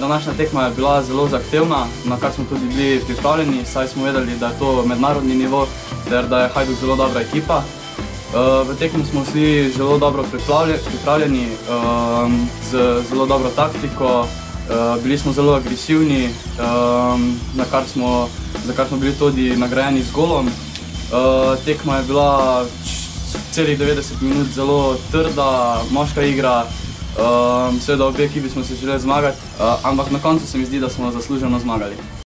Današnja tekma je bila zelo zahtevna, na kar smo tudi bili pripravljeni, saj smo vedeli, da je to mednarodni nivo ter da je Hajduk zelo dobra ekipa. V tekmu smo vsi zelo dobro pripravljeni, z zelo dobro taktiko, bili smo zelo agresivni, za kar smo bili tudi nagrajeni z golom. Tekma je bila celih 90 minut zelo trda, moška igra. Seveda obe ekipi smo se želeli zmagati, ampak na koncu se mi zdi, da smo zasluženo zmagali.